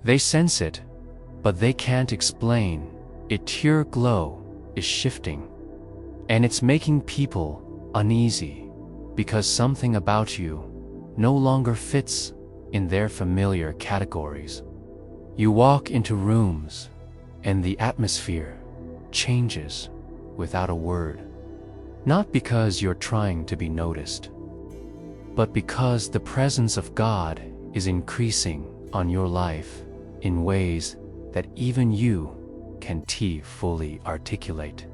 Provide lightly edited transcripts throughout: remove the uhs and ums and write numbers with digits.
They sense it, but they can't explain it. Your glow is shifting, and it's making people uneasy because something about you no longer fits in their familiar categories. You walk into rooms, and the atmosphere changes without a word. Not because you're trying to be noticed, but because the presence of God is increasing on your life in ways that even you can't fully articulate.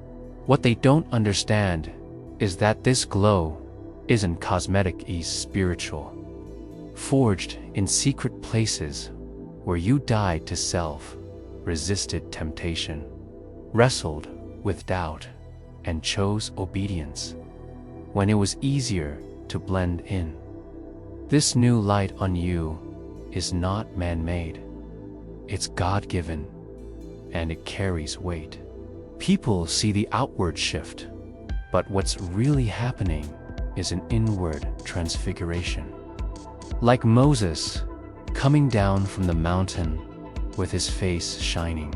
What they don't understand is that this glow isn't cosmetic, it's spiritual, forged in secret places where you died to self, resisted temptation, wrestled with doubt, and chose obedience when it was easier to blend in. This new light on you is not man-made. It's God-given, and it carries weight. People see the outward shift, but what's really happening is an inward transfiguration. Like Moses coming down from the mountain with his face shining,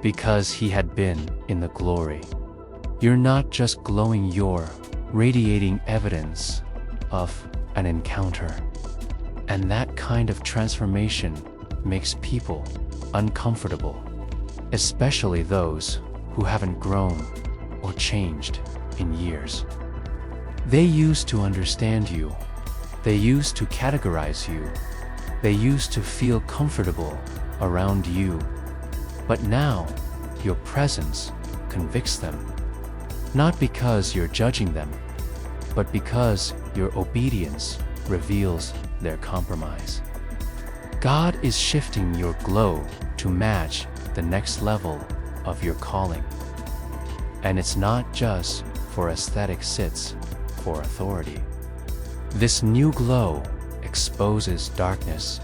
because he had been in the glory. You're not just glowing, you're radiating evidence of an encounter. And that kind of transformation makes people uncomfortable, especially those who haven't grown or changed in years. They used to understand you. They used to categorize you. They used to feel comfortable around you. But now, your presence convicts them. Not because you're judging them, but because your obedience reveals their compromise. God is shifting your glow to match the next level of your calling. And it's not just for aesthetics, it's for authority. This new glow exposes darkness.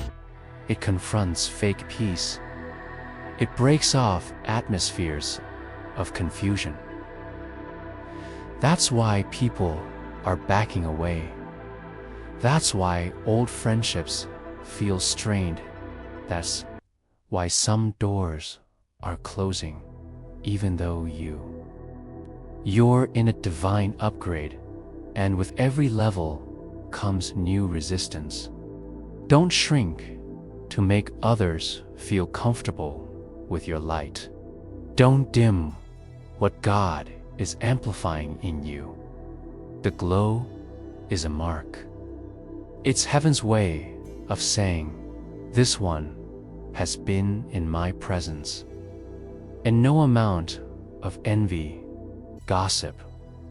It confronts fake peace. It breaks off atmospheres of confusion. That's why people are backing away. That's why old friendships feel strained. That's why some doors are closing, even though you're in a divine upgrade, and with every level comes new resistance. Don't shrink to make others feel comfortable with your light. Don't dim what God is amplifying in you. The glow is a mark. It's heaven's way of saying, this one has been in my presence. And no amount of envy, gossip,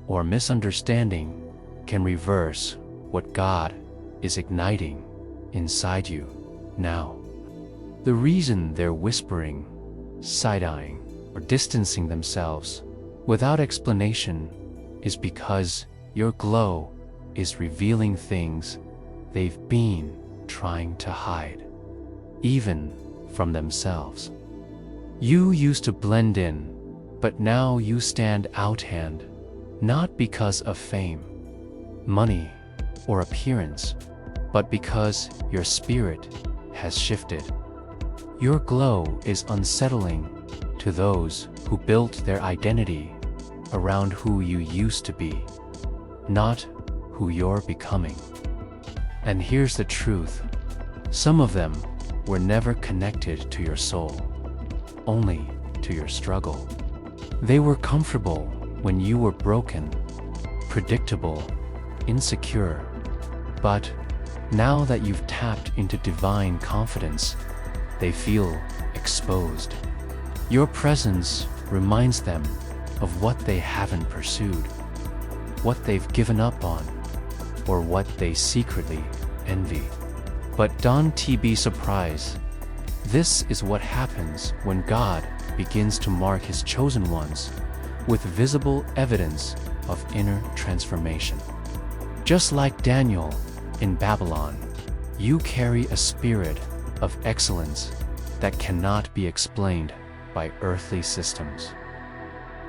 or misunderstanding can reverse what God is igniting inside you now. The reason they're whispering, side-eyeing, or distancing themselves without explanation is because your glow is revealing things they've been trying to hide, even from themselves. You used to blend in, but now you stand out, not because of fame, money, or appearance, but because your spirit has shifted. Your glow is unsettling to those who built their identity around who you used to be, not who you're becoming. And here's the truth. Some of them were never connected to your soul, only to your struggle. They were comfortable when you were broken, predictable, insecure. But now that you've tapped into divine confidence, they feel exposed. Your presence reminds them of what they haven't pursued, what they've given up on, or what they secretly envy. But don't be surprised. This is what happens when God begins to mark His chosen ones with visible evidence of inner transformation. Just like Daniel in Babylon, you carry a spirit of excellence that cannot be explained by earthly systems.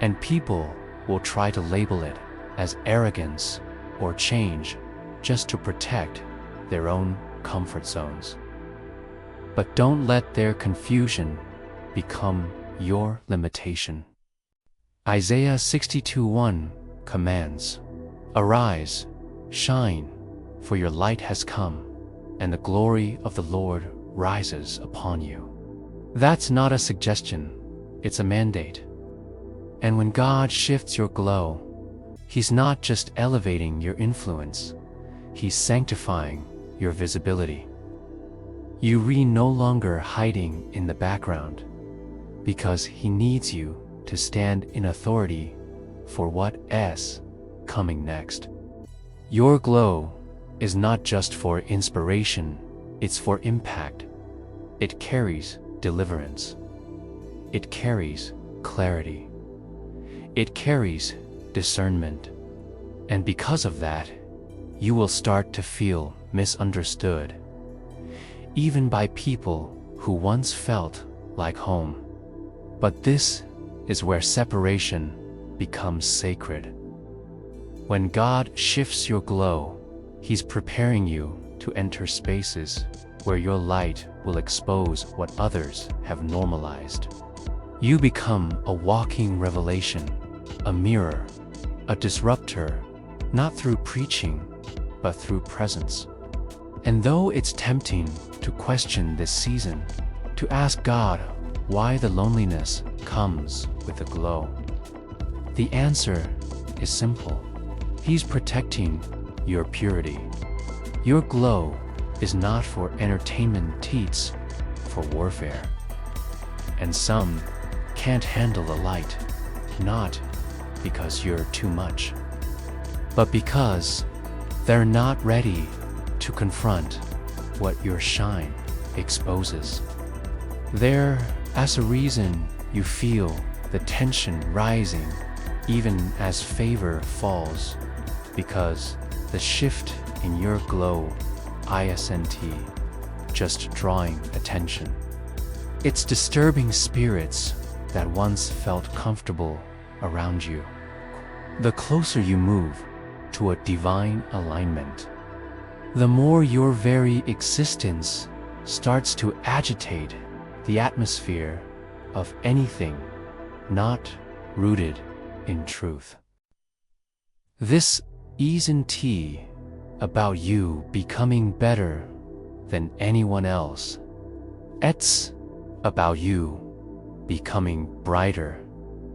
And people will try to label it as arrogance or change just to protect their own comfort zones. but don't let their confusion become your limitation. Isaiah 62:1 commands, "Arise, shine, for your light has come, and the glory of the Lord rises upon you." That's not a suggestion, it's a mandate. And when God shifts your glow, He's not just elevating your influence, He's sanctifying your visibility. You are no longer hiding in the background, because He needs you to stand in authority for what's coming next. Your glow is not just for inspiration, it's for impact. It carries deliverance. It carries clarity. It carries discernment. And because of that, you will start to feel misunderstood, even by people who once felt like home. But this is where separation becomes sacred. When God shifts your glow, He's preparing you to enter spaces where your light will expose what others have normalized. You become a walking revelation, a mirror, a disruptor, not through preaching, but through presence. And though it's tempting to question this season, to ask God why the loneliness comes with the glow, the answer is simple. He's protecting your purity. Your glow is not for entertainment, it's for warfare. And some can't handle the light, not because you're too much, but because they're not ready to confront what your shine exposes. There's a reason you feel the tension rising even as favor falls, because the shift in your glow isn't just drawing attention. It's disturbing spirits that once felt comfortable around you. The closer you move to a divine alignment, the more your very existence starts to agitate the atmosphere of anything not rooted in truth. This isn't about you becoming better than anyone else. It's about you becoming brighter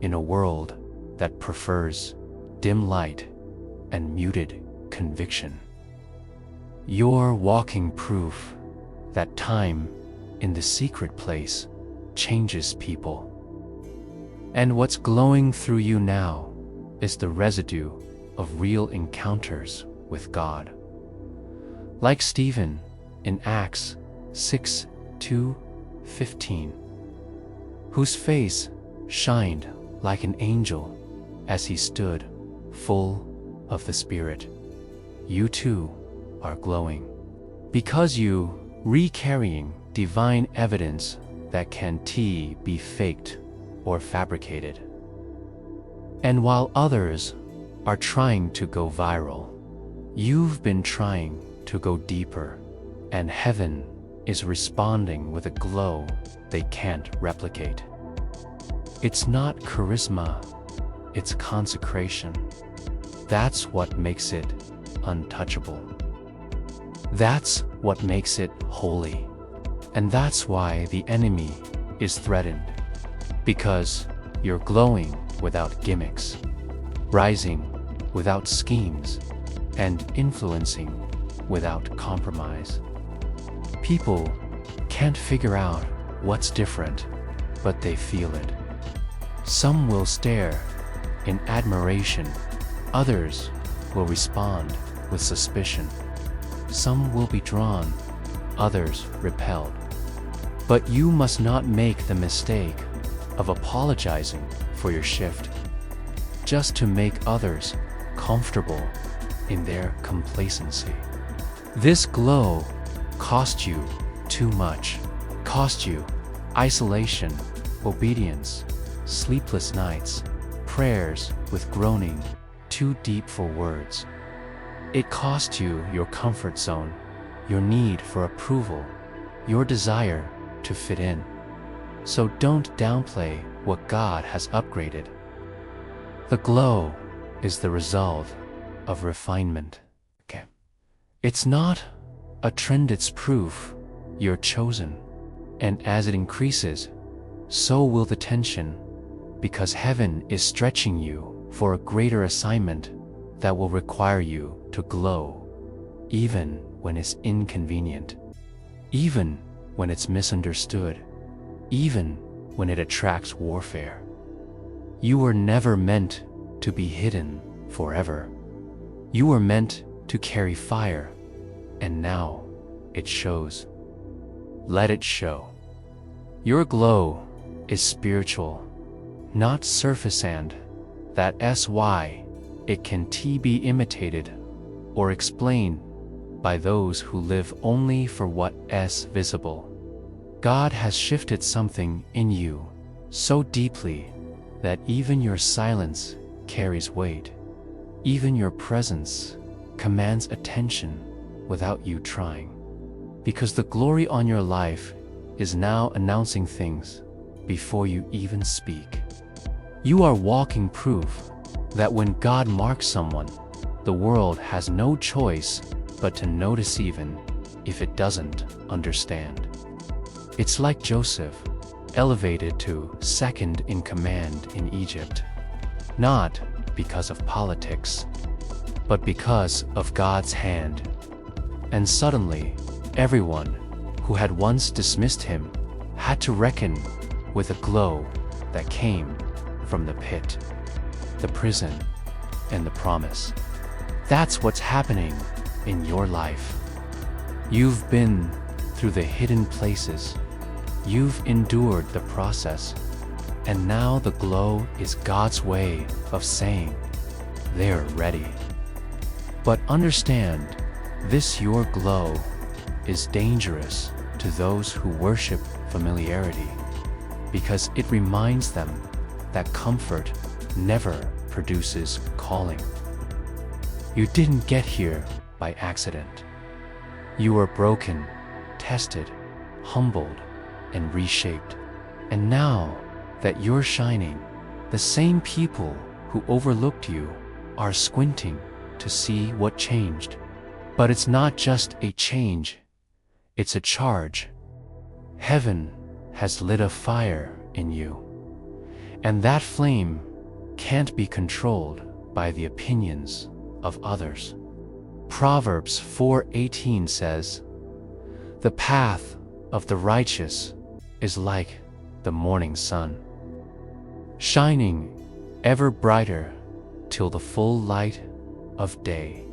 in a world that prefers dim light and muted conviction. You're walking proof that time in the secret place changes people. And what's glowing through you now is the residue of real encounters with God. Like Stephen in Acts 6:2-15, whose face shined like an angel as he stood full of the Spirit. You too are glowing, because you carrying divine evidence that can't be faked or fabricated. And while others are trying to go viral, you've been trying to go deeper, and heaven is responding with a glow they can't replicate. It's not charisma, it's consecration. That's what makes it untouchable. That's what makes it holy. And that's why the enemy is threatened, because you're glowing without gimmicks, rising without schemes, and influencing without compromise. People can't figure out what's different, but they feel it. Some will stare in admiration, others will respond with suspicion. Some will be drawn, others repelled. But you must not make the mistake of apologizing for your shift, just to make others comfortable in their complacency. This glow cost you too much, cost you isolation, obedience, sleepless nights, prayers with groaning too deep for words. It cost you your comfort zone, your need for approval, your desire to fit in. So don't downplay what God has upgraded. The glow is the result of refinement. Okay. It's not a trend, it's proof you're chosen. And as it increases, so will the tension, because heaven is stretching you for a greater assignment that will require you to glow, even when it's inconvenient, even when it's misunderstood, even when it attracts warfare. You were never meant to be hidden forever. You were meant to carry fire, and now it shows. Let it show. Your glow is spiritual, not surface, and that's why it can be imitated or explained by those who live only for what is visible. God has shifted something in you so deeply that even your silence carries weight. Even your presence commands attention without you trying. Because the glory on your life is now announcing things before you even speak. You are walking proof that when God marks someone, the world has no choice but to notice, even if it doesn't understand. It's like Joseph, elevated to second in command in Egypt, not because of politics, but because of God's hand. And suddenly, everyone who had once dismissed him had to reckon with a glow that came from the pit, the prison, and the promise. That's what's happening in your life. You've been through the hidden places. You've endured the process. And now the glow is God's way of saying, they're ready. But understand, this your glow is dangerous to those who worship familiarity, because it reminds them that comfort never produces calling. You didn't get here by accident. You were broken, tested, humbled, and reshaped. And now that you're shining, the same people who overlooked you are squinting to see what changed. But it's not just a change, it's a charge. Heaven has lit a fire in you, and that flame can't be controlled by the opinions of others. Proverbs 4:18 says, "The path of the righteous is like the morning sun, shining ever brighter till the full light of day."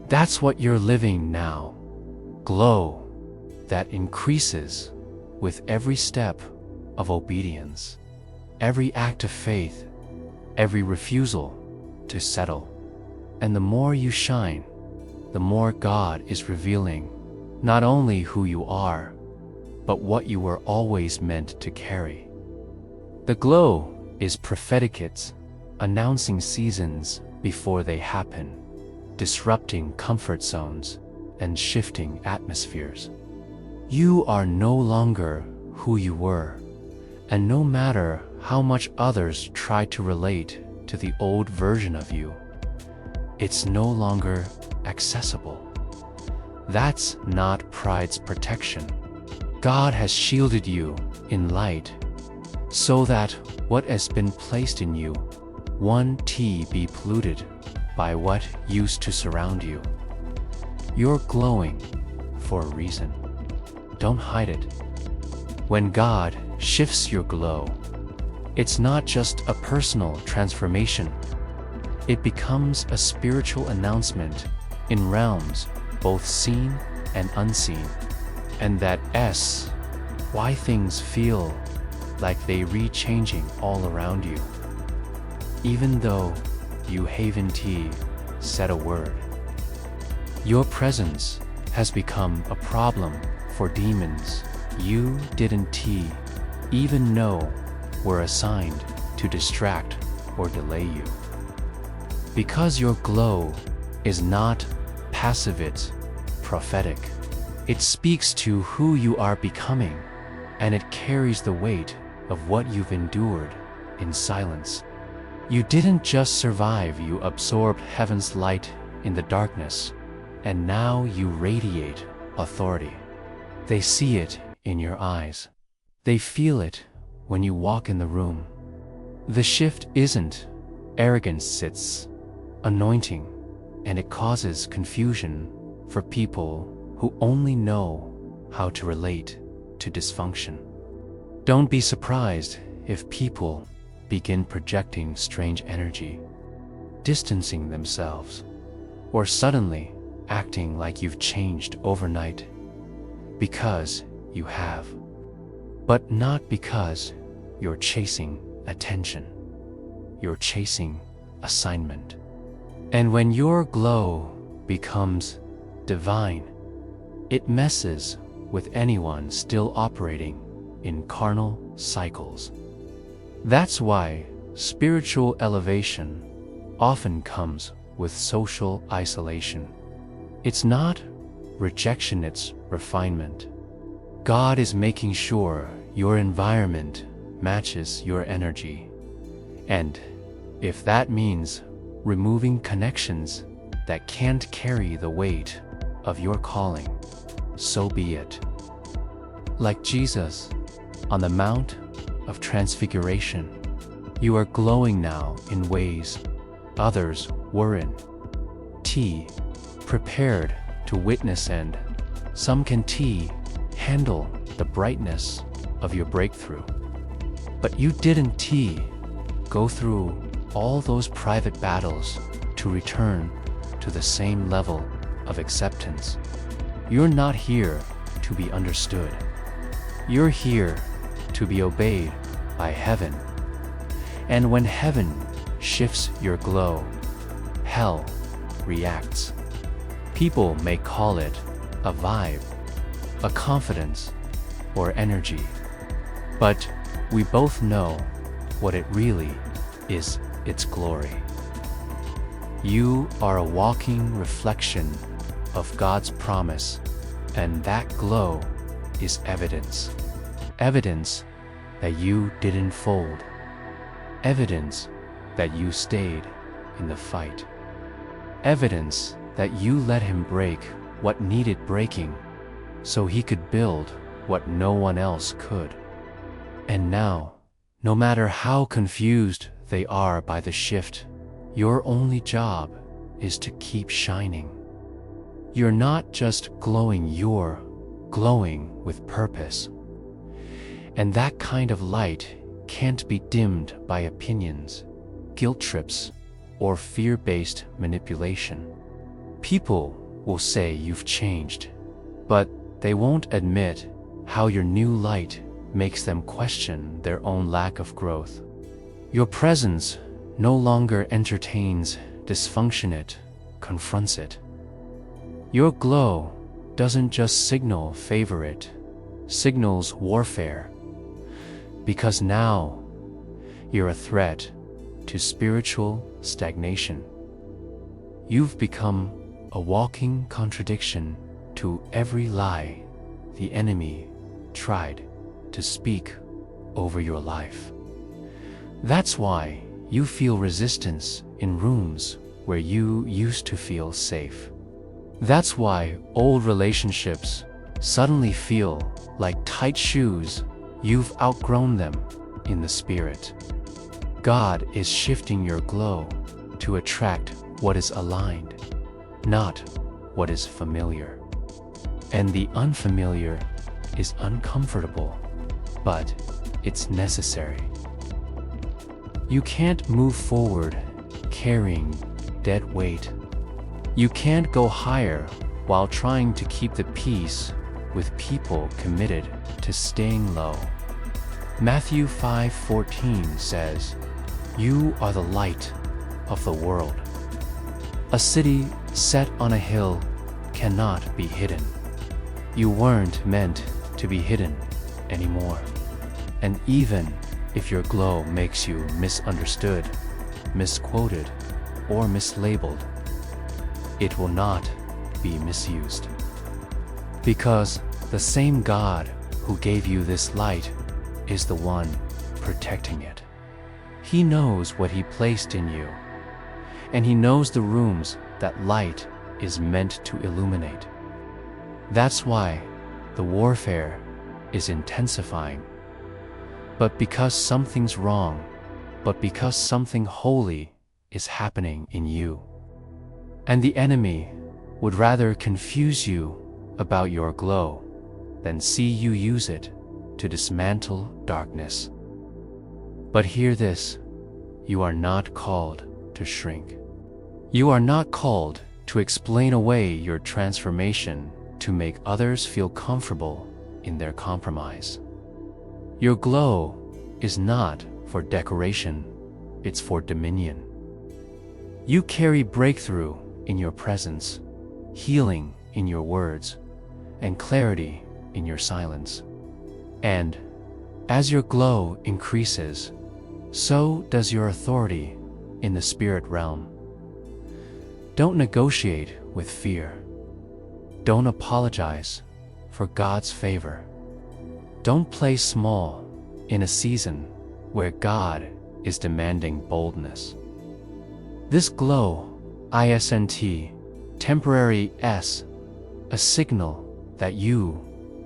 That's what you're living now. Glow that increases with every step of obedience, every act of faith, every refusal to settle. And the more you shine, the more God is revealing not only who you are, but what you were always meant to carry. The glow is prophetic. It's announcing seasons before they happen, disrupting comfort zones and shifting atmospheres. You are no longer who you were, and no matter how much others try to relate to the old version of you, it's no longer accessible. That's not pride's protection. God has shielded you in light so that what has been placed in you won't be polluted by what used to surround you. You're glowing for a reason. Don't hide it. When God shifts your glow, it's not just a personal transformation. It becomes a spiritual announcement in realms both seen and unseen. And that's why things feel like they re-changing all around you. Even though you haven't said a word. Your presence has become a problem for demons you didn't even know were assigned to distract or delay you. Because your glow is not passive, it's prophetic. It speaks to who you are becoming and it carries the weight of what you've endured in silence. You didn't just survive, you absorbed heaven's light in the darkness, and now you radiate authority. They see it in your eyes. They feel it when you walk in the room. The shift isn't arrogance, it's anointing, and it causes confusion for people who only know how to relate to dysfunction. Don't be surprised if people begin projecting strange energy, distancing themselves, or suddenly acting like you've changed overnight, because you have. But not because you're chasing attention. You're chasing assignment. And when your glow becomes divine, it messes with anyone still operating in carnal cycles. That's why spiritual elevation often comes with social isolation. It's not rejection, it's refinement. God is making sure your environment matches your energy. And if that means removing connections that can't carry the weight of your calling, so be it. Like Jesus on the Mount of Transfiguration, you are glowing now in ways others weren't. Prepared to witness, and some can handle the brightness of your breakthrough. But you didn't go through all those private battles to return to the same level of acceptance. You're not here to be understood. You're here to be obeyed by heaven. And when heaven shifts your glow, hell reacts. People may call it a vibe, a confidence, or energy. But we both know what it really is, its glory. You are a walking reflection of God's promise, and that glow is evidence. Evidence that you didn't fold. Evidence that you stayed in the fight. Evidence that you let Him break what needed breaking so He could build what no one else could. And now, no matter how confused they are by the shift, your only job is to keep shining. You're not just glowing, you're glowing with purpose. And that kind of light can't be dimmed by opinions, guilt trips, or fear-based manipulation. People will say you've changed, but they won't admit how your new light makes them question their own lack of growth. Your presence no longer entertains dysfunction, it confronts it. Your glow doesn't just signal favor, it signals warfare. Because now you're a threat to spiritual stagnation. You've become a walking contradiction to every lie the enemy tried to speak over your life. That's why you feel resistance in rooms where you used to feel safe. That's why old relationships suddenly feel like tight shoes. You've outgrown them in the spirit. God is shifting your glow to attract what is aligned, not what is familiar. And the unfamiliar is uncomfortable, but it's necessary. You can't move forward carrying dead weight. You can't go higher while trying to keep the peace with people committed to staying low. Matthew 5:14 says, "You are the light of the world. A city set on a hill cannot be hidden." You weren't meant to be hidden anymore. And even if your glow makes you misunderstood, misquoted, or mislabeled, it will not be misused. Because the same God who gave you this light is the one protecting it. He knows what He placed in you, and He knows the rooms that light is meant to illuminate. That's why the warfare is intensifying. But because something's wrong, but because something holy is happening in you. And the enemy would rather confuse you about your glow than see you use it to dismantle darkness. But hear this, you are not called to shrink. You are not called to explain away your transformation to make others feel comfortable in their compromise. Your glow is not for decoration, it's for dominion. You carry breakthrough in your presence, healing in your words, and clarity in your silence. And as your glow increases, so does your authority in the spirit realm. Don't negotiate with fear. Don't apologize for God's favor. Don't play small in a season where God is demanding boldness. This glow, ISNT, temporary S, a signal that you,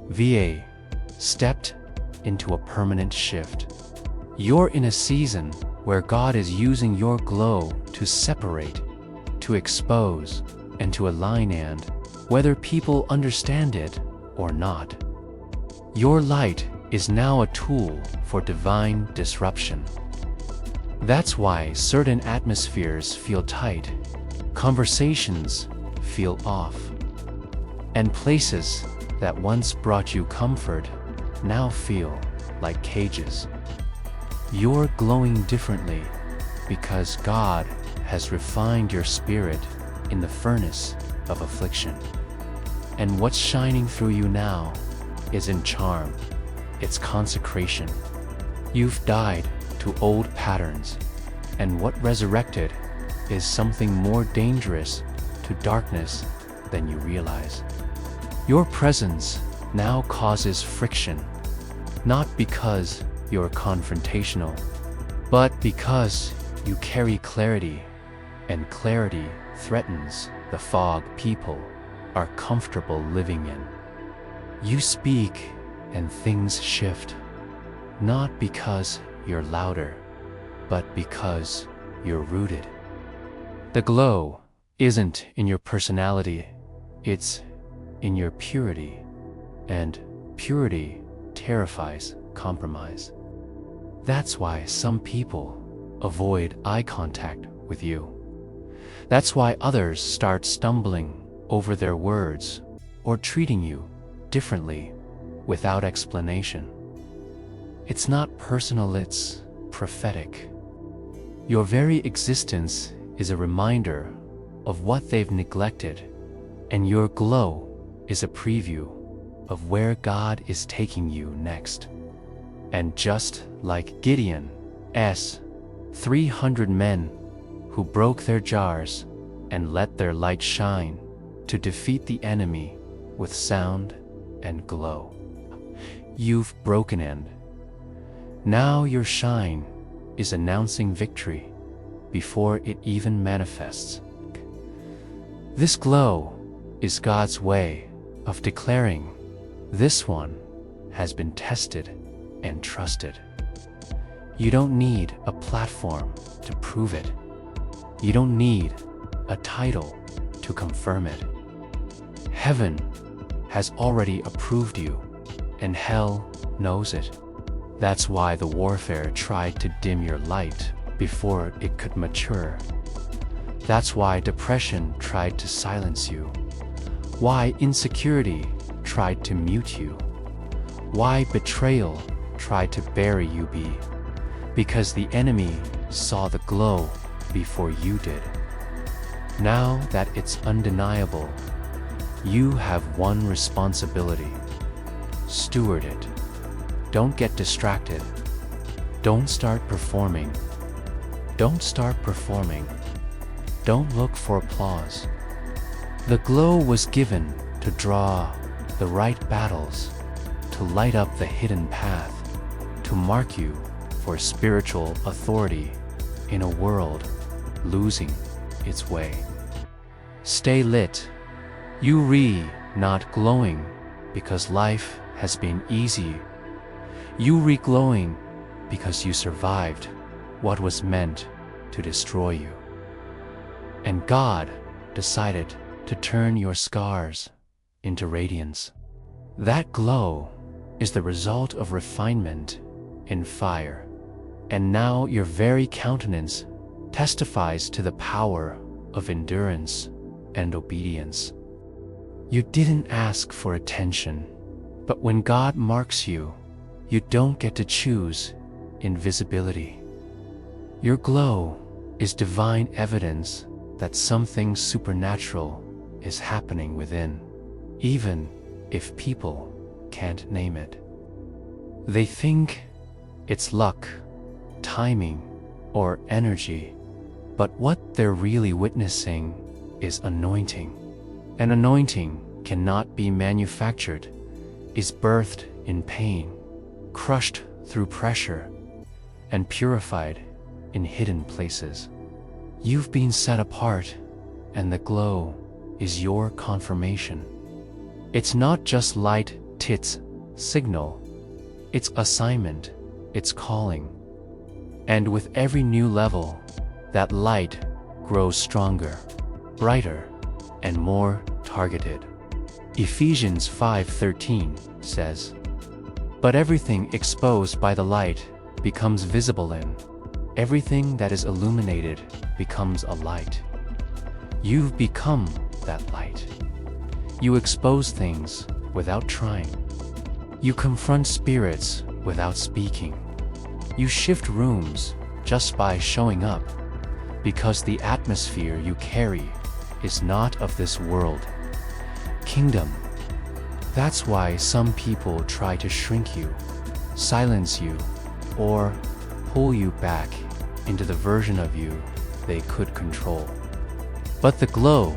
VA, stepped into a permanent shift. You're in a season where God is using your glow to separate, to expose, and to align, and whether people understand it or not, your light is now a tool for divine disruption. That's why certain atmospheres feel tight, conversations feel off, and places that once brought you comfort now feel like cages. You're glowing differently because God has refined your spirit in the furnace of affliction. And what's shining through you now isn't charm, it's consecration. You've died to old patterns, and what resurrected is something more dangerous to darkness than you realize. Your presence now causes friction, not because you're confrontational, but because you carry clarity, and clarity threatens the fog people are comfortable living in. You speak and things shift, not because you're louder, but because you're rooted. The glow isn't in your personality, it's in your purity, and purity terrifies compromise. That's why some people avoid eye contact with you. That's why others start stumbling over their words or treating you differently without explanation. It's not personal, it's prophetic. Your very existence is a reminder of what they've neglected, and your glow is a preview of where God is taking you next. And just like Gideon's 300 men who broke their jars and let their light shine to defeat the enemy with sound and glow, you've broken, and now your shine is announcing victory before it even manifests. This glow is God's way of declaring, this one has been tested and trusted. You don't need a platform to prove it. You don't need a title to confirm it. Heaven has already approved you, and hell knows it. That's why the warfare tried to dim your light before it could mature. That's why depression tried to silence you. Why insecurity tried to mute you. Why betrayal tried to bury you. Because the enemy saw the glow before you did. Now that it's undeniable, you have one responsibility. Steward it. Don't get distracted. Don't start performing. Don't start performing. Don't look for applause. The glow was given to draw the right battles, to light up the hidden path, to mark you for spiritual authority in a world losing its way. Stay lit. Not glowing because life has been easy. Glowing because you survived what was meant to destroy you. And God decided to turn your scars into radiance. That glow is the result of refinement in fire. And now your very countenance testifies to the power of endurance and obedience. You didn't ask for attention, but when God marks you, you don't get to choose invisibility. Your glow is divine evidence that something supernatural is happening within, even if people can't name it. They think it's luck, timing, or energy, but what they're really witnessing is anointing. An anointing cannot be manufactured, is birthed in pain, crushed through pressure, and purified in hidden places. You've been set apart, and the glow is your confirmation. It's not just light, tits, signal. It's assignment, it's calling. And with every new level, that light grows stronger, brighter, and more targeted. Ephesians 5:13 says, "But everything exposed by the light becomes visible, and everything that is illuminated becomes a light." You've become that light. You expose things without trying. You confront spirits without speaking. You shift rooms just by showing up, because the atmosphere you carry is not of this world. Kingdom. That's why some people try to shrink you, silence you, or pull you back into the version of you they could control. But the glow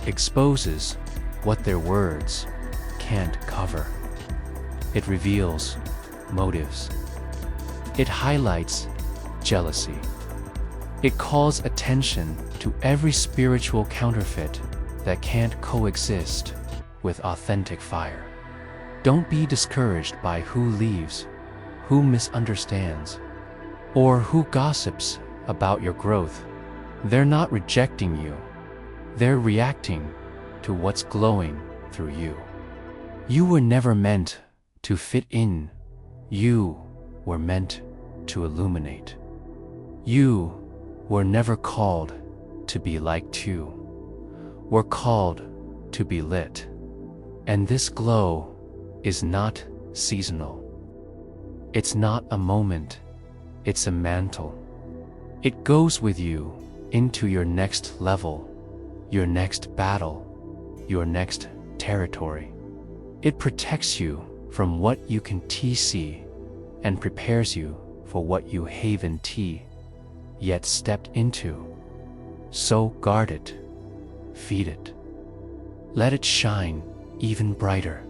exposes what their words can't cover. It reveals motives. It highlights jealousy. It calls attention to every spiritual counterfeit that can't coexist with authentic fire. Don't be discouraged by who leaves, who misunderstands, or who gossips about your growth. They're not rejecting you. They're reacting to what's glowing through you. You were never meant to fit in. You were meant to illuminate. You were never called to be liked too. We're called to be lit. And this glow is not seasonal. It's not a moment. It's a mantle. It goes with you into your next level, your next battle, your next territory. It protects you from what you can see and prepares you for what you haven't yet stepped into. So guard it, feed it. Let it shine even brighter.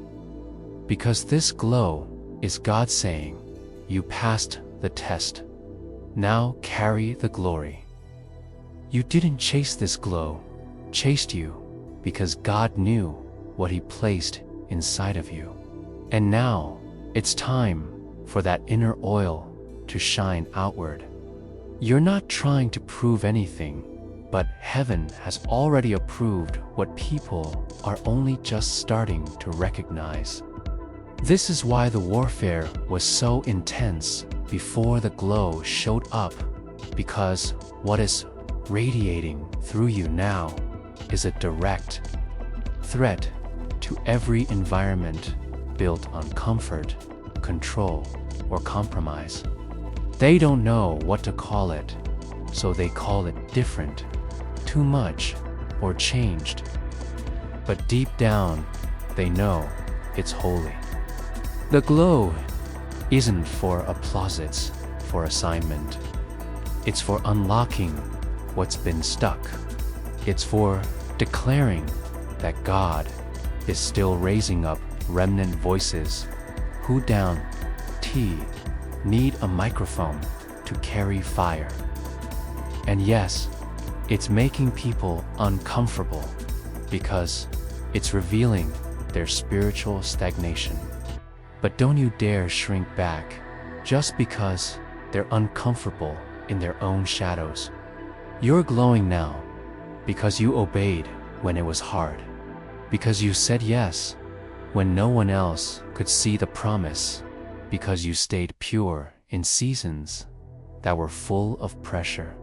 Because this glow is God saying, you passed the test. Now carry the glory. You didn't chase this glow, chased you because God knew what He placed inside of you. And now it's time for that inner oil to shine outward. You're not trying to prove anything, but heaven has already approved what people are only just starting to recognize. This is why the warfare was so intense before the glow showed up, because what is radiating through you now is a direct threat to every environment built on comfort, control, or compromise. They don't know what to call it, so they call it different, too much, or changed. But deep down, they know it's holy. The glow isn't for applause, it's for assignment. It's for unlocking what's been stuck. It's for declaring that God is still raising up remnant voices who down T need a microphone to carry fire. And yes, it's making people uncomfortable because it's revealing their spiritual stagnation. But don't you dare shrink back just because they're uncomfortable in their own shadows. You're glowing now because you obeyed when it was hard, because you said yes when no one else could see the promise, because you stayed pure in seasons that were full of pressure.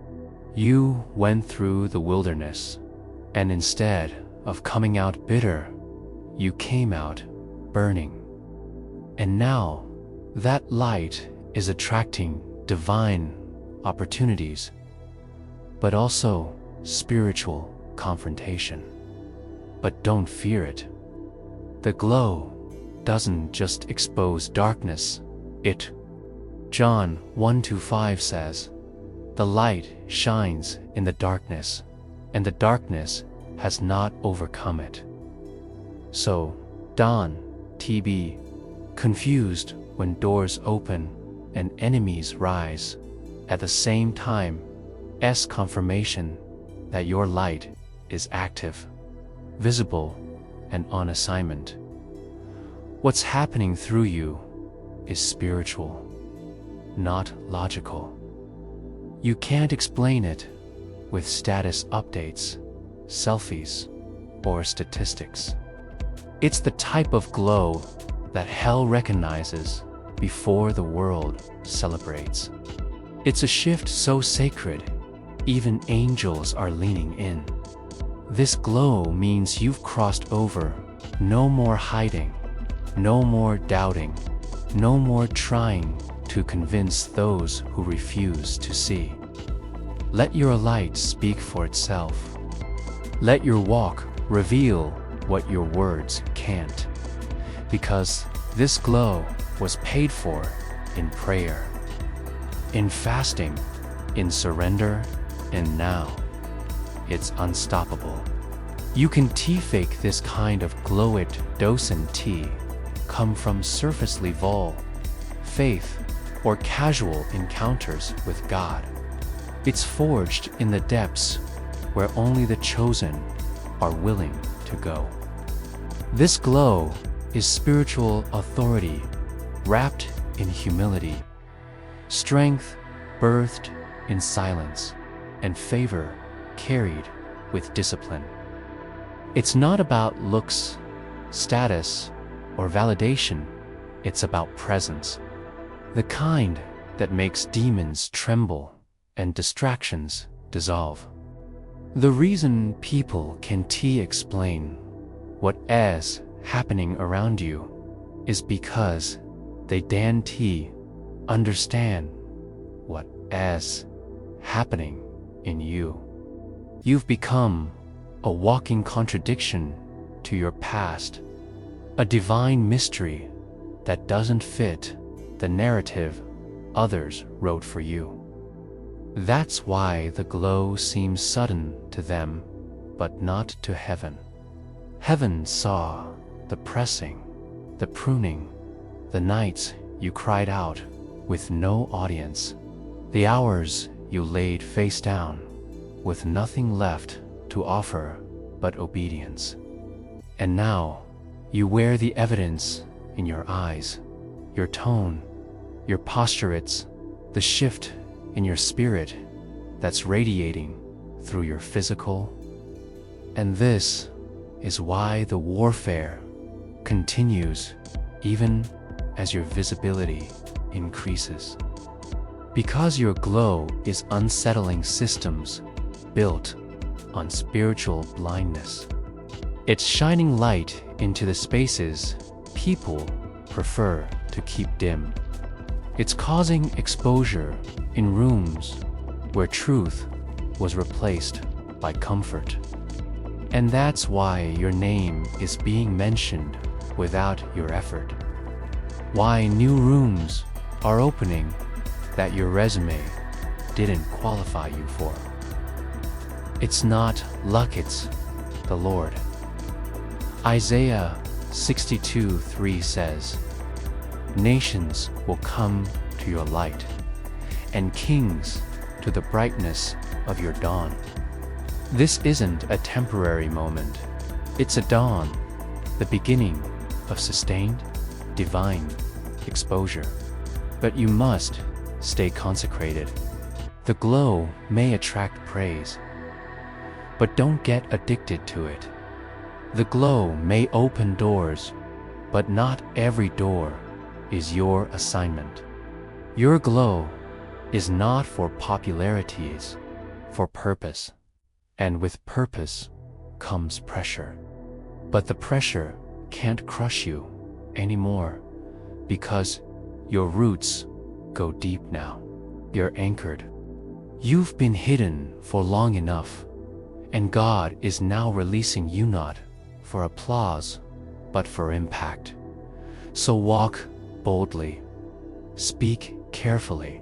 You went through the wilderness, and instead of coming out bitter, you came out burning. And now, that light is attracting divine opportunities, but also spiritual confrontation. But don't fear it. The glow doesn't just expose darkness, it. John 1:5 says, "The light shines in the darkness, and the darkness has not overcome it." So, don't be confused when doors open and enemies rise. At the same time, confirmation that your light is active, visible, and on assignment. What's happening through you is spiritual, not logical. You can't explain it with status updates, selfies, or statistics. It's the type of glow that hell recognizes before the world celebrates. It's a shift so sacred, even angels are leaning in. This glow means you've crossed over. No more hiding, no more doubting, no more trying to convince those who refuse to see. Let your light speak for itself. Let your walk reveal what your words can't. Because this glow was paid for in prayer, in fasting, in surrender, and now it's unstoppable. You can fake this kind of glow. It doesn't come from surface level faith or casual encounters with God. It's forged in the depths where only the chosen are willing to go. This glow is spiritual authority wrapped in humility, strength birthed in silence, and favor carried with discipline. It's not about looks, status, or validation. It's about presence. The kind that makes demons tremble and distractions dissolve. The reason people can't explain what is happening around you is because they don't understand what is happening in you. You've become a walking contradiction to your past, a divine mystery that doesn't fit the narrative others wrote for you. That's why the glow seems sudden to them, but not to heaven. Heaven saw the pressing, the pruning, the nights you cried out with no audience, the hours you laid face down with nothing left to offer but obedience. And now you wear the evidence in your eyes, your tone, your posture. It's the shift in your spirit that's radiating through your physical. And this is why the warfare continues even as your visibility increases. Because your glow is unsettling systems built on spiritual blindness. It's shining light into the spaces people prefer to keep dim. It's causing exposure in rooms where truth was replaced by comfort. And that's why your name is being mentioned without your effort. Why new rooms are opening that your resume didn't qualify you for. It's not luck, it's the Lord. Isaiah 62:3 says, nations will come to your light, and kings to the brightness of your dawn. This isn't a temporary moment. It's a dawn, the beginning of sustained, divine exposure. But you must stay consecrated. The glow may attract praise, but don't get addicted to it. The glow may open doors, but not every door is your assignment. Your glow is not for popularity, it's for purpose. And with purpose comes pressure. But the pressure can't crush you anymore because your roots go deep now. You're anchored. You've been hidden for long enough, and God is now releasing you not for applause, but for impact. So walk boldly, speak carefully,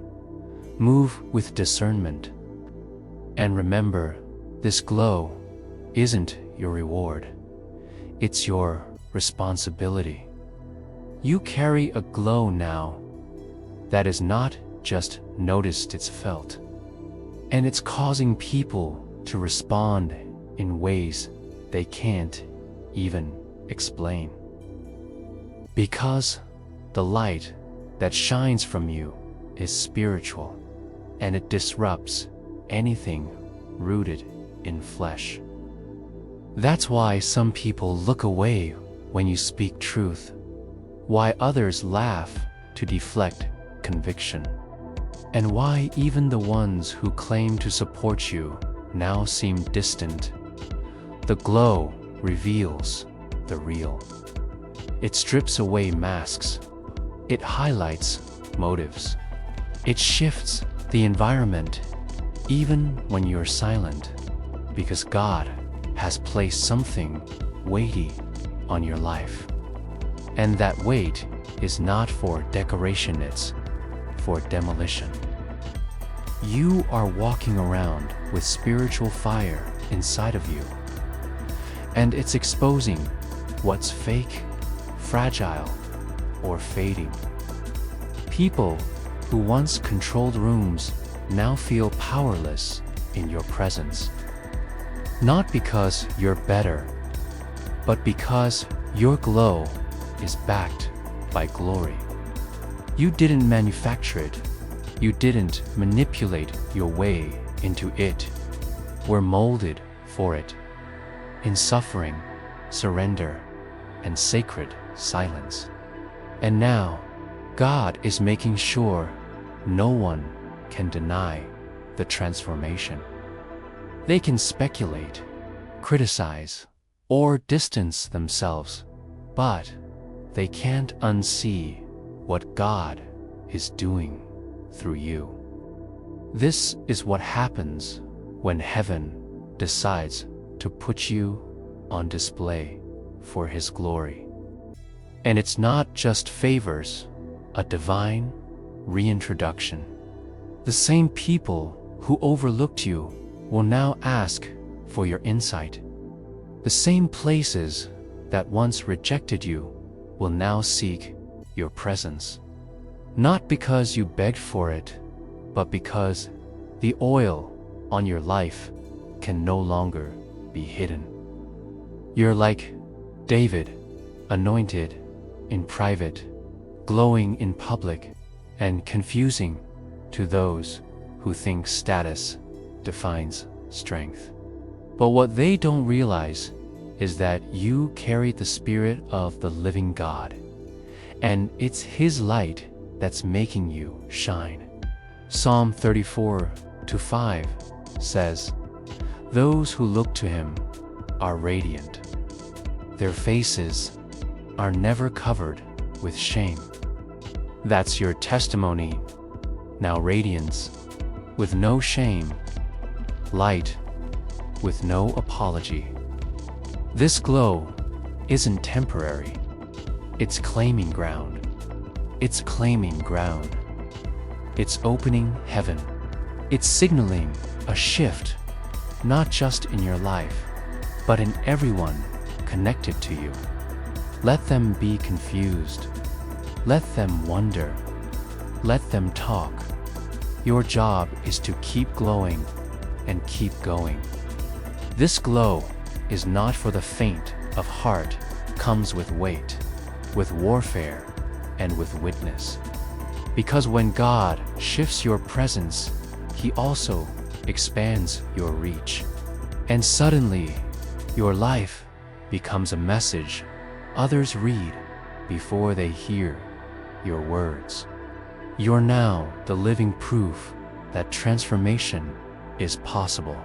move with discernment, and remember, this glow isn't your reward. It's your responsibility. You carry a glow now that is not just noticed, it's felt. And it's causing people to respond in ways they can't even explain. Because the light that shines from you is spiritual, and it disrupts anything rooted in flesh. That's why some people look away when you speak truth, why others laugh to deflect conviction, and why even the ones who claim to support you now seem distant. The glow reveals the real. It strips away masks. It highlights motives. It shifts the environment even when you're silent, because God has placed something weighty on your life. And that weight is not for decoration, it's for demolition. You are walking around with spiritual fire inside of you, and it's exposing what's fake, fragile, or fading. People who once controlled rooms now feel powerless in your presence. Not because you're better, but because your glow is backed by glory. You didn't manufacture it. You didn't manipulate your way into it. We're molded for it, in suffering, surrender, and sacred silence. And now, God is making sure no one can deny the transformation. They can speculate, criticize, or distance themselves, but they can't unsee what God is doing through you. This is what happens when heaven decides to put you on display for His glory. And it's not just favors, a divine reintroduction. The same people who overlooked you will now ask for your insight. The same places that once rejected you will now seek your presence. Not because you begged for it, but because the oil on your life can no longer be hidden. You're like David, anointed in private, glowing in public, and confusing to those who think status defines strength. But what they don't realize is that you carry the Spirit of the living God, and it's His light that's making you shine. Psalm 34:5 says, "Those who look to Him are radiant. Their faces are never covered with shame." That's your testimony. Now radiance with no shame, light with no apology. This glow isn't temporary. It's claiming ground. It's claiming ground. It's opening heaven. It's signaling a shift, not just in your life, but in everyone connected to you. Let them be confused. Let them wonder. Let them talk. Your job is to keep glowing and keep going. This glow is not for the faint of heart, comes with weight, with warfare, and with witness. Because when God shifts your presence, He also expands your reach. And suddenly, your life becomes a message others read before they hear your words. You're now the living proof that transformation is possible,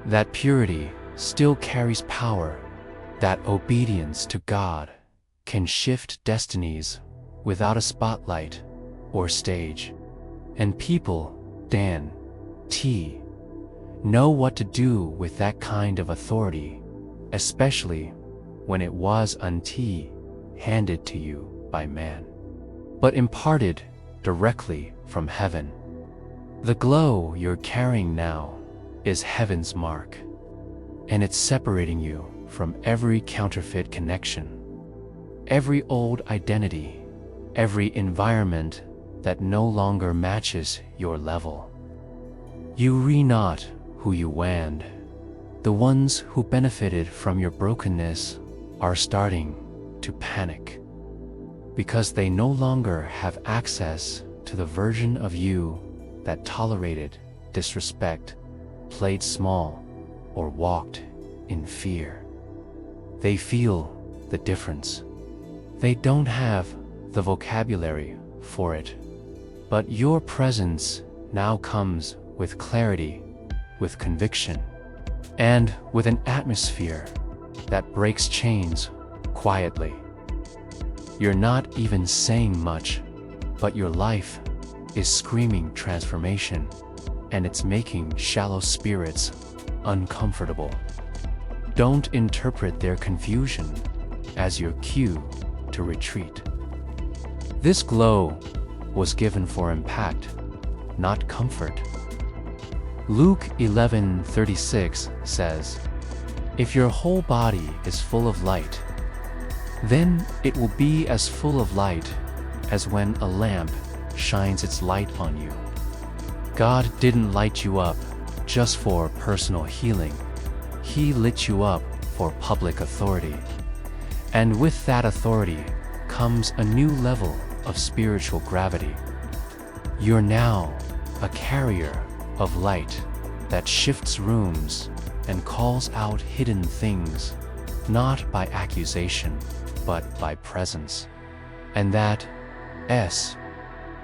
that purity still carries power, that obedience to God can shift destinies without a spotlight or stage. And people, Dan T, know what to do with that kind of authority, especially when it was handed to you by man, but imparted directly from heaven. The glow you're carrying now is heaven's mark, and it's separating you from every counterfeit connection, every old identity, every environment that no longer matches your level. You re-not who you wanned. The ones who benefited from your brokenness are starting to panic, because they no longer have access to the version of you that tolerated disrespect, played small, or walked in fear. They feel the difference. They don't have the vocabulary for it, but your presence now comes with clarity, with conviction, and with an atmosphere that breaks chains quietly. You're not even saying much, but your life is screaming transformation, and it's making shallow spirits uncomfortable. Don't interpret their confusion as your cue to retreat. This glow was given for impact, not comfort. Luke 11:36 says, "If your whole body is full of light, then it will be as full of light as when a lamp shines its light on you." God didn't light you up just for personal healing. He lit you up for public authority. And with that authority comes a new level of spiritual gravity. You're now a carrier of light that shifts rooms and calls out hidden things, not by accusation, but by presence. And that is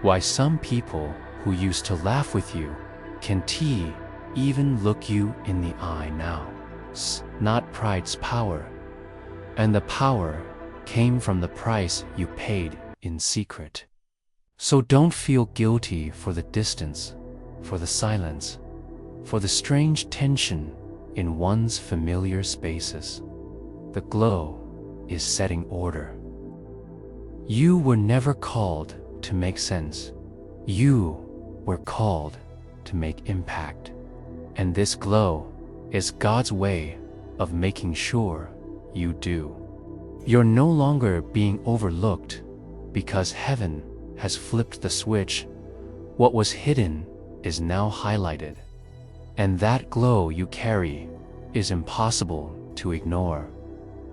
why some people who used to laugh with you can even look you in the eye now. Not pride's power, and the power came from the price you paid in secret. So don't feel guilty for the distance, for the silence, for the strange tension in one's familiar spaces. The glow is setting order. You were never called to make sense. You were called to make impact. And this glow is God's way of making sure you do. You're no longer being overlooked because heaven has flipped the switch. What was hidden is now highlighted. And that glow you carry is impossible to ignore,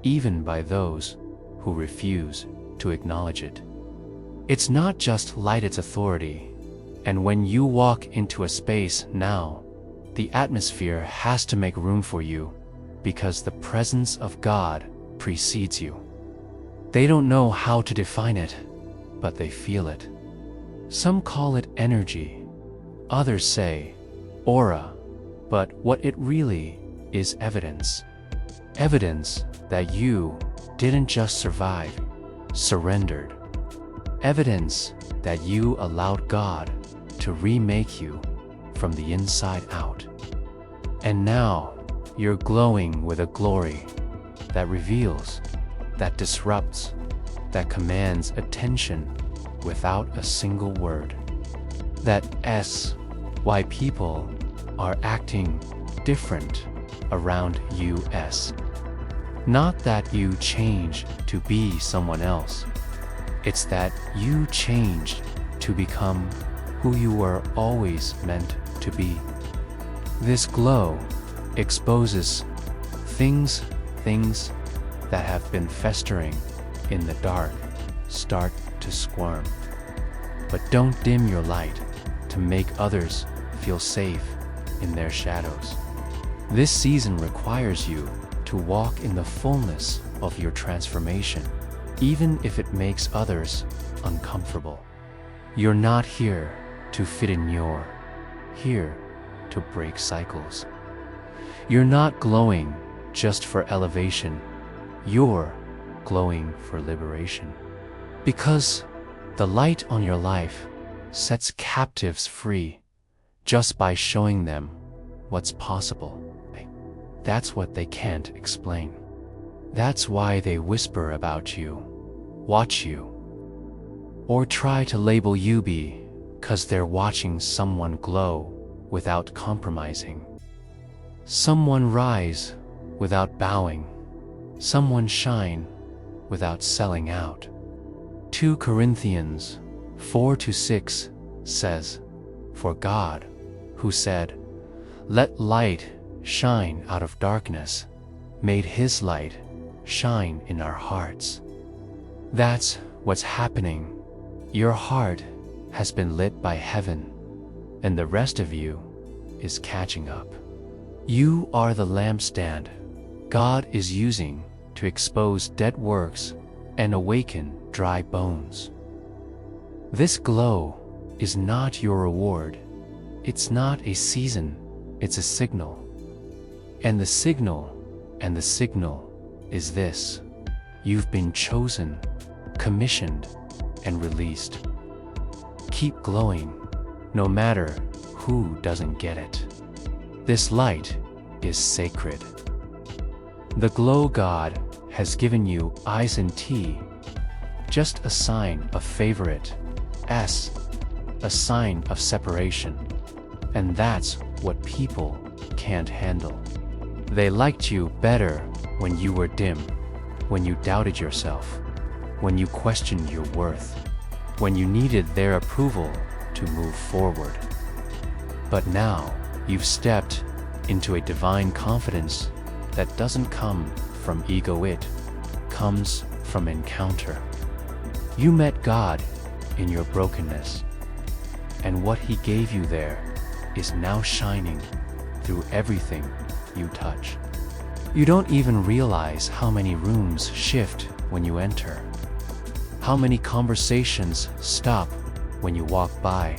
even by those who refuse to acknowledge it. It's not just light, it's authority. And when you walk into a space now, the atmosphere has to make room for you, because the presence of God precedes you. They don't know how to define it, but they feel it. Some call it energy, others say aura, but what it really is evidence. Evidence that you didn't just survive, surrendered. Evidence that you allowed God to remake you from the inside out. And now you're glowing with a glory that reveals, that disrupts, that commands attention without a single word. That's why people are acting different around you. Not that you change to be someone else. It's that you changed to become who you were always meant to be. This glow exposes things that have been festering in the dark start to squirm. But don't dim your light to make others feel safe in their shadows. This season requires you to walk in the fullness of your transformation, even if it makes others uncomfortable. You're not here to fit in, you're here to break cycles. You're not glowing just for elevation, you're glowing for liberation. Because the light on your life sets captives free just by showing them what's possible. That's what they can't explain. That's why they whisper about you, watch you, or try to label you because they're watching someone glow without compromising. Someone rise without bowing. Someone shine without selling out. 2 Corinthians 4-6 says, "For God, who said, 'Let light shine out of darkness,' made his light shine in our hearts." That's what's happening. Your heart has been lit by heaven, and the rest of you is catching up. You are the lampstand God is using to expose dead works and awaken dry bones. This glow is not your reward. It's not a season, it's a signal. And the signal is this: you've been chosen, commissioned, and released. Keep glowing, no matter who doesn't get it. This light is sacred. The glow God has given you isn't just a sign of favorite, a sign of separation. And that's what people can't handle. They liked you better when you were dim, when you doubted yourself, when you questioned your worth, when you needed their approval to move forward. But now you've stepped into a divine confidence that doesn't come from ego, it comes from encounter. You met God in your brokenness, and what He gave you there is now shining through everything you touch. You don't even realize how many rooms shift when you enter, how many conversations stop when you walk by,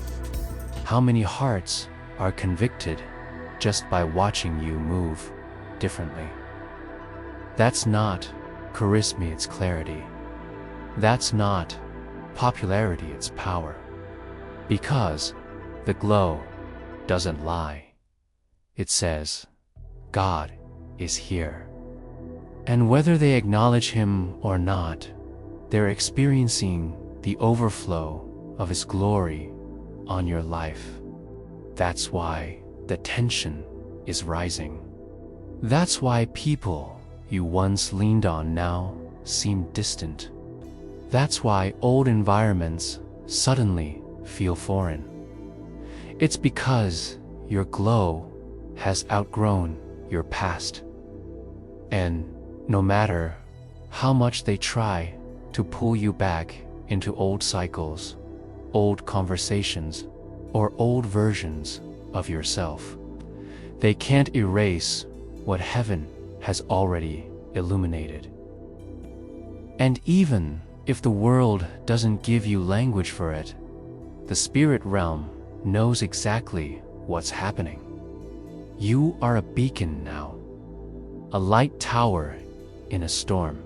how many hearts are convicted just by watching you move differently. That's not charisma, it's clarity. That's not popularity, it's power. Because the glow doesn't lie. It says, God is here. And whether they acknowledge Him or not, they're experiencing the overflow of His glory on your life. That's why the tension is rising. That's why people you once leaned on now seem distant. That's why old environments suddenly feel foreign. It's because your glow has outgrown your past. And no matter how much they try to pull you back into old cycles, old conversations, or old versions of yourself, they can't erase what heaven has already illuminated. And even if the world doesn't give you language for it, the spirit realm knows exactly what's happening. You are a beacon now, a light tower in a storm,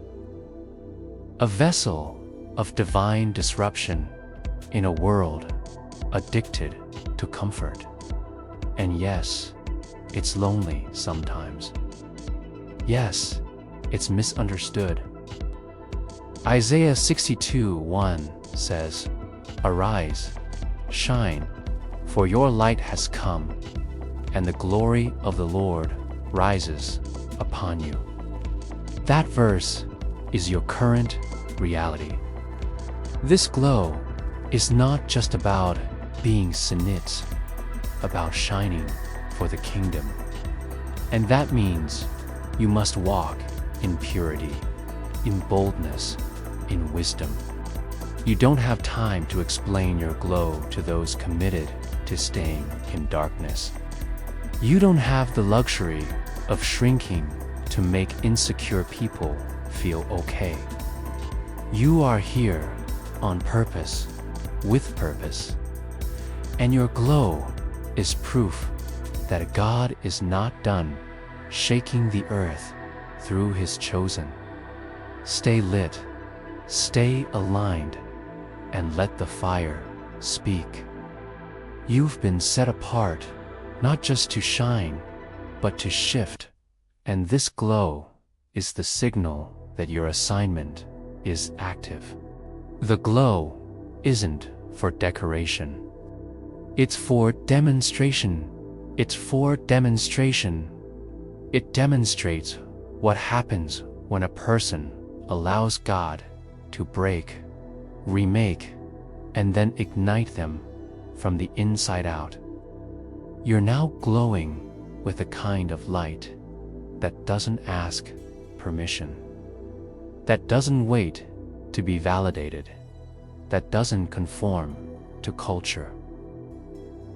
a vessel of divine disruption in a world addicted to comfort. And yes, it's lonely sometimes. Yes, it's misunderstood. Isaiah 62:1 says, "Arise, shine, for your light has come, and the glory of the Lord rises upon you." That verse is your current reality. This glow is not just about being Sinit, about shining for the kingdom. And that means you must walk in purity, in boldness, in wisdom. You don't have time to explain your glow to those committed to staying in darkness. You don't have the luxury of shrinking to make insecure people feel okay. You are here on purpose, with purpose. And your glow is proof that God is not done shaking the earth through His chosen. Stay lit, stay aligned, and let the fire speak. You've been set apart, not just to shine, but to shift. And this glow is the signal that your assignment is active. The glow isn't for decoration. It's for demonstration. It's for demonstration. It demonstrates what happens when a person allows God to break, remake, and then ignite them from the inside out. You're now glowing with a kind of light that doesn't ask permission, that doesn't wait to be validated, that doesn't conform to culture.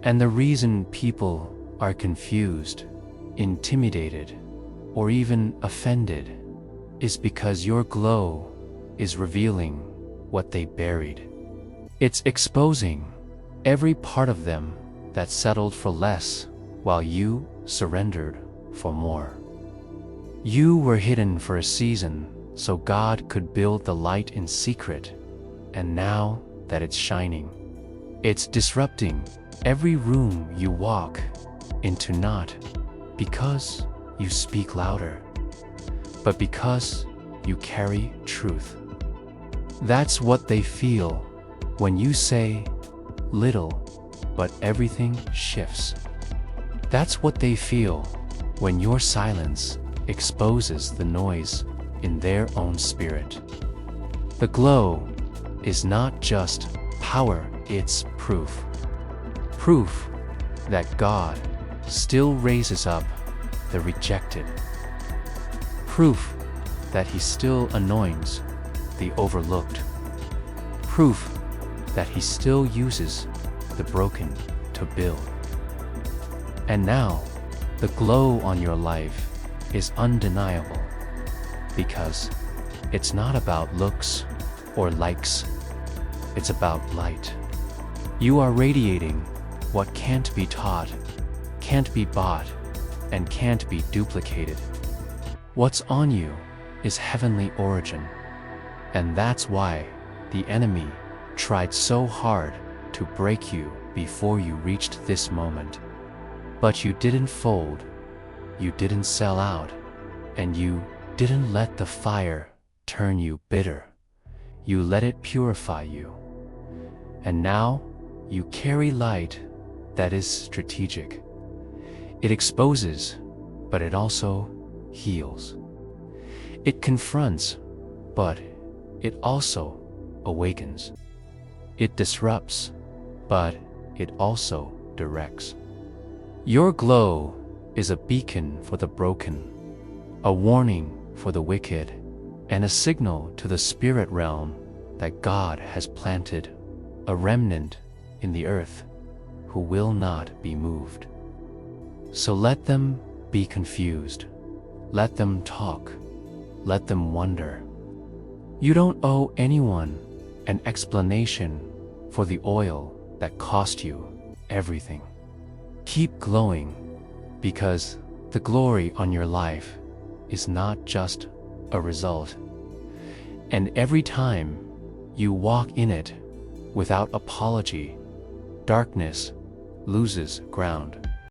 And the reason people are confused, intimidated, or even offended is because your glow is revealing what they buried. It's exposing every part of them that settled for less while you surrendered for more. You were hidden for a season so God could build the light in secret, and now that it's shining, it's disrupting every room you walk into, not because you speak louder, but because you carry truth. That's what they feel when you say little, but everything shifts. That's what they feel when your silence exposes the noise in their own spirit. The glow is not just power, it's proof. Proof that God still raises up the rejected. Proof that He still anoints the overlooked. Proof that He still uses the broken to build. And now, the glow on your life is undeniable, because it's not about looks or likes, it's about light. You are radiating what can't be taught, can't be bought, and can't be duplicated. What's on you is heavenly origin, and that's why the enemy tried so hard to break you before you reached this moment. But you didn't fold, you didn't sell out, and you didn't let the fire turn you bitter. You let it purify you. And now you carry light that is strategic. It exposes, but it also heals. It confronts, but it also awakens. It disrupts, but it also directs. Your glow is a beacon for the broken, a warning for the wicked, and a signal to the spirit realm that God has planted a remnant in the earth who will not be moved. So let them be confused. Let them talk. Let them wonder. You don't owe anyone an explanation for the oil that cost you everything. Keep glowing, because the glory on your life is not just a result. And every time you walk in it without apology, darkness loses ground.